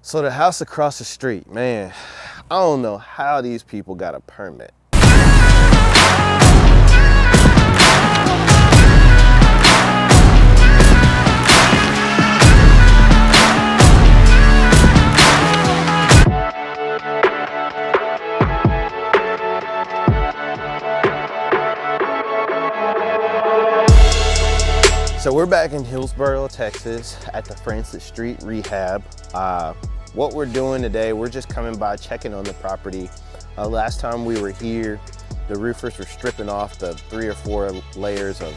So the house across the street, man, I don't know how these people got a permit. So we're back in Hillsboro, Texas at the Francis Street Rehab. What we're doing today, we're just coming by checking on the property. Last time we were here, the roofers were stripping off the 3 or 4 layers of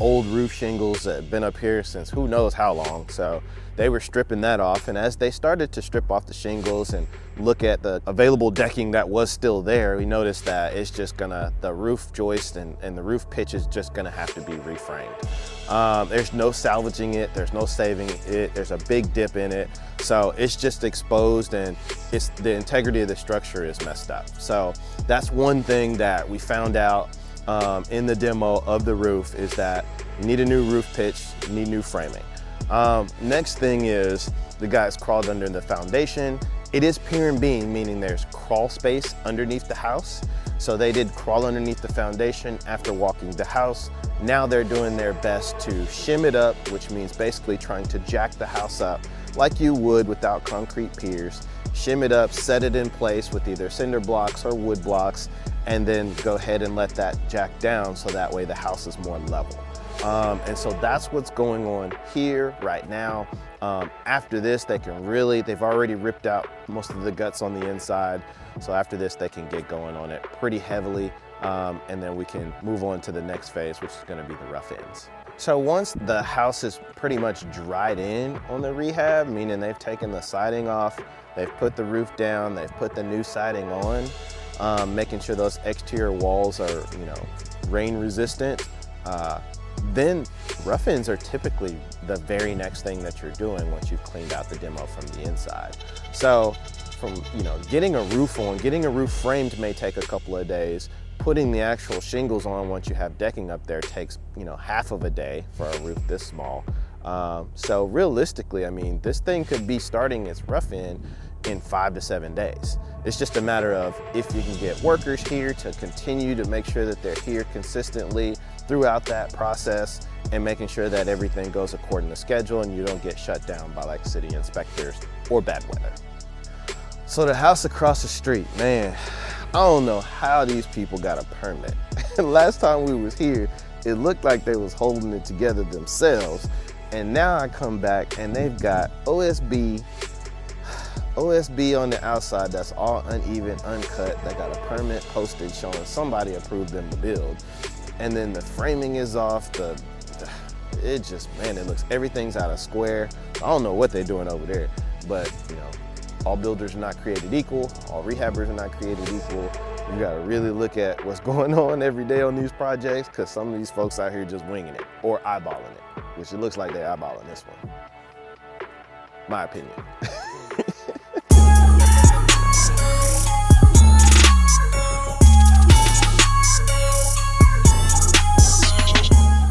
old roof shingles that have been up here since who knows how long. So they were stripping that off, and as they started to strip off the shingles and look at the available decking that was still there, we noticed that it's just gonna, the roof joist and the roof pitch is just gonna have to be reframed. There's no salvaging it, there's no saving it, there's a big dip in it. So it's just exposed, and it's the integrity of the structure is messed up. So that's one thing that we found out in the demo of the roof, is that you need a new roof pitch, you need new framing. Next thing is the guys crawled under the foundation. It is pier and beam, meaning there's crawl space underneath the house. So they did crawl underneath the foundation after walking the house. Now they're doing their best to shim it up, which means basically trying to jack the house up like you would without concrete piers. Shim it up, set it in place with either cinder blocks or wood blocks, and then go ahead and let that jack down so that way the house is more level. And so that's what's going on here right now. After this, they've already ripped out most of the guts on the inside. So after this, they can get going on it pretty heavily. And then we can move on to the next phase, which is gonna be the rough ends. So once the house is pretty much dried in on the rehab, meaning they've taken the siding off, they've put the roof down, they've put the new siding on, making sure those exterior walls are, rain resistant. Then rough ends are typically the very next thing that you're doing once you've cleaned out the demo from the inside. So from getting a roof on, getting a roof framed may take a couple of days. Putting the actual shingles on once you have decking up there takes half of a day for a roof this small. So realistically, I mean, this thing could be starting its rough end in 5 to 7 days. It's just a matter of if you can get workers here to continue to make sure that they're here consistently throughout that process, and making sure that everything goes according to schedule and you don't get shut down by like city inspectors or bad weather. So the house across the street, man, I don't know how these people got a permit. Last time we was here, it looked like they was holding it together themselves. And now I come back and they've got OSB on the outside that's all uneven, uncut. They got a permit posted showing somebody approved them to build. And then the framing is off. Everything's out of square. I don't know what they're doing over there, but all builders are not created equal. All rehabbers are not created equal. You gotta really look at what's going on every day on these projects, because some of these folks out here just winging it or eyeballing it, which it looks like they're eyeballing this one. My opinion.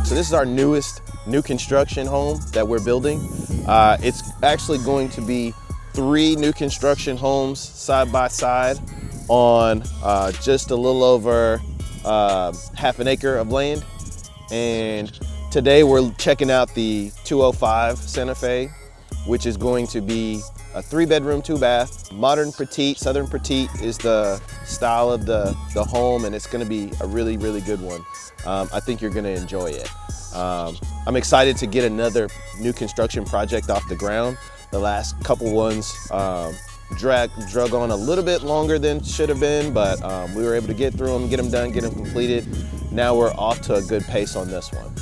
So this is our newest new construction home that we're building. It's actually going to be 3 new construction homes side by side on just a little over half an acre of land. And today we're checking out the 205 Santa Fe, which is going to be a 3-bedroom, 2-bath, modern petite. Southern petite is the style of the home, and it's gonna be a really, really good one. I think you're gonna enjoy it. I'm excited to get another new construction project off the ground. The last couple ones drug on a little bit longer than should have been, but we were able to get through them, get them done, get them completed. Now we're off to a good pace on this one.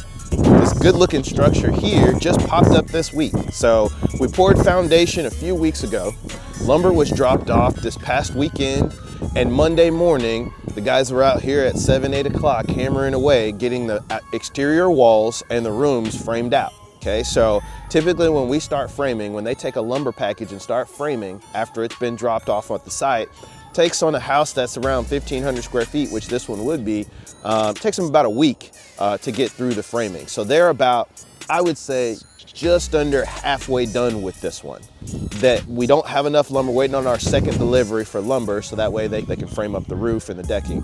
This good looking structure here just popped up this week. So we poured foundation a few weeks ago. Lumber was dropped off this past weekend, and Monday morning, the guys were out here at 7, 8 o'clock hammering away, getting the exterior walls and the rooms framed out. Okay, so typically when we start framing, when they take a lumber package and start framing after it's been dropped off at the site, takes on a house that's around 1,500 square feet, which this one would be, takes them about a week to get through the framing. So they're about, I would say, just under halfway done with this one. That we don't have enough lumber, waiting on our second delivery for lumber, so that way they can frame up the roof and the decking.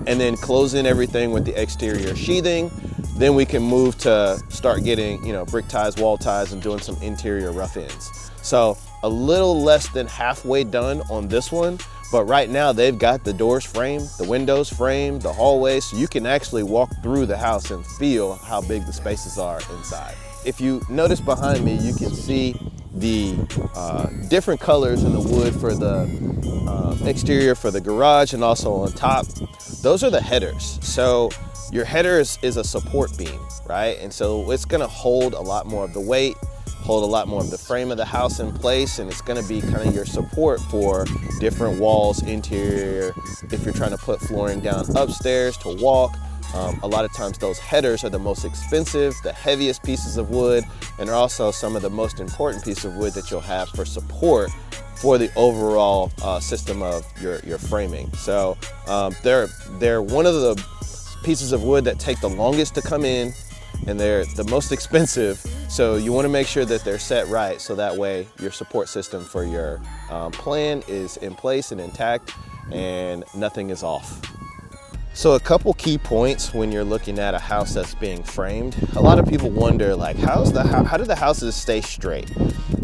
And then close in everything with the exterior sheathing. Then we can move to start getting, brick ties, wall ties, and doing some interior rough ends. So a little less than halfway done on this one, but right now they've got the doors framed, the windows framed, the hallway, so you can actually walk through the house and feel how big the spaces are inside. If you notice behind me, you can see the different colors in the wood for the exterior for the garage, and also on top. Those are the headers. So your header is a support beam, right? And so it's gonna hold a lot more of the weight, hold a lot more of the frame of the house in place, and it's gonna be kind of your support for different walls, interior, if you're trying to put flooring down upstairs to walk. A lot of times those headers are the most expensive, the heaviest pieces of wood, and are also some of the most important pieces of wood that you'll have for support for the overall system of your framing. So they're one of the pieces of wood that take the longest to come in, and they're the most expensive. So you want to make sure that they're set right, so that way your support system for your plan is in place and intact and nothing is off. So a couple key points when you're looking at a house that's being framed. A lot of people wonder, like, how do the houses stay straight?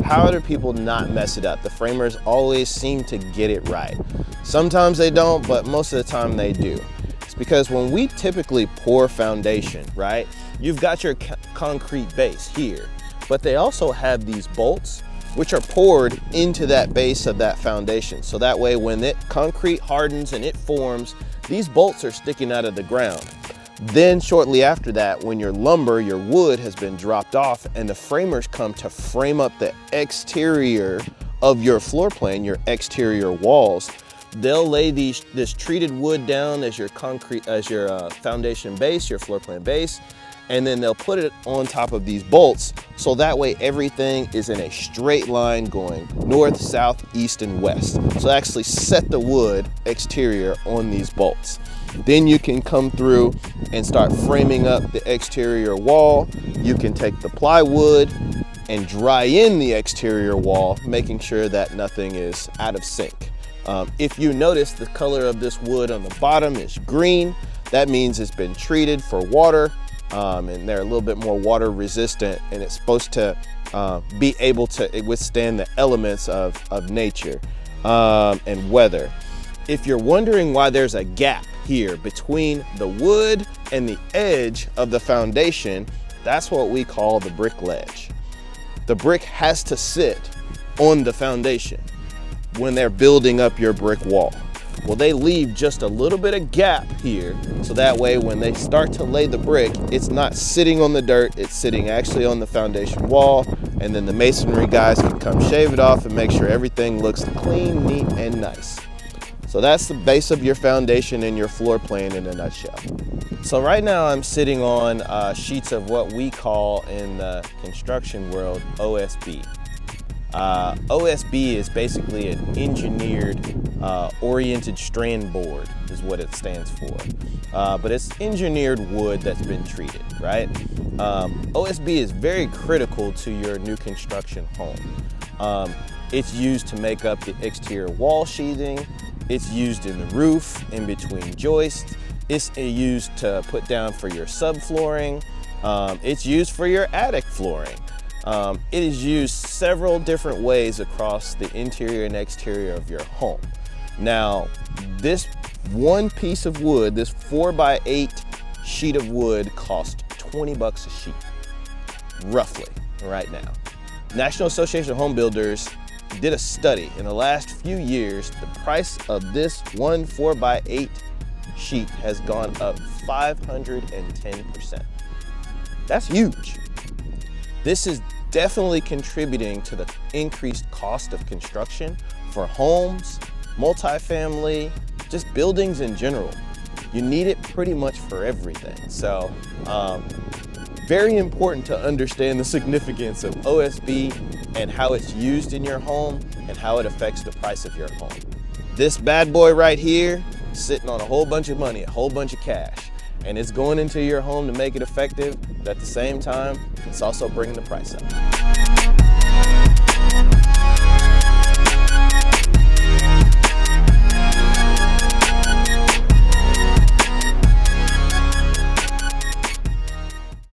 How do people not mess it up? The framers always seem to get it right. Sometimes they don't, but most of the time they do. It's because when we typically pour foundation, right, you've got your concrete base here, but they also have these bolts which are poured into that base of that foundation. So that way when the concrete hardens and it forms, these bolts are sticking out of the ground. Then shortly after that, when your lumber, your wood has been dropped off and the framers come to frame up the exterior of your floor plan, your exterior walls, they'll lay this treated wood down as your foundation base, your floor plan base, and then they'll put it on top of these bolts, so that way everything is in a straight line going north, south, east, and west. So actually set the wood exterior on these bolts. Then you can come through and start framing up the exterior wall. You can take the plywood and dry in the exterior wall, making sure that nothing is out of sync. If you notice, the color of this wood on the bottom is green. That means it's been treated for water. And they're a little bit more water resistant, and it's supposed to be able to withstand the elements of nature and weather. If you're wondering why there's a gap here between the wood and the edge of the foundation, that's what we call the brick ledge. The brick has to sit on the foundation when they're building up your brick wall. Well, they leave just a little bit of gap here, so that way when they start to lay the brick, it's not sitting on the dirt, it's sitting actually on the foundation wall, and then the masonry guys can come shave it off and make sure everything looks clean, neat, and nice. So that's the base of your foundation and your floor plan in a nutshell. So right now I'm sitting on sheets of what we call in the construction world OSB. OSB is basically an engineered oriented strand board is what it stands for. But it's engineered wood that's been treated, right? OSB is very critical to your new construction home. It's used to make up the exterior wall sheathing. It's used in the roof, in between joists. It's used to put down for your subflooring. It's used for your attic flooring. It is used several different ways across the interior and exterior of your home. Now, this one piece of wood, this 4x8 sheet of wood, costs $20 a sheet, roughly, right now. National Association of Home Builders did a study. In the last few years, the price of this one 4x8 sheet has gone up 510%. That's huge. This is definitely contributing to the increased cost of construction for homes, multifamily, just buildings in general. You need it pretty much for everything. So, very important to understand the significance of OSB and how it's used in your home and how it affects the price of your home. This bad boy right here, sitting on a whole bunch of money, a whole bunch of cash. and it's going into your home to make it effective, but at the same time, it's also bringing the price up.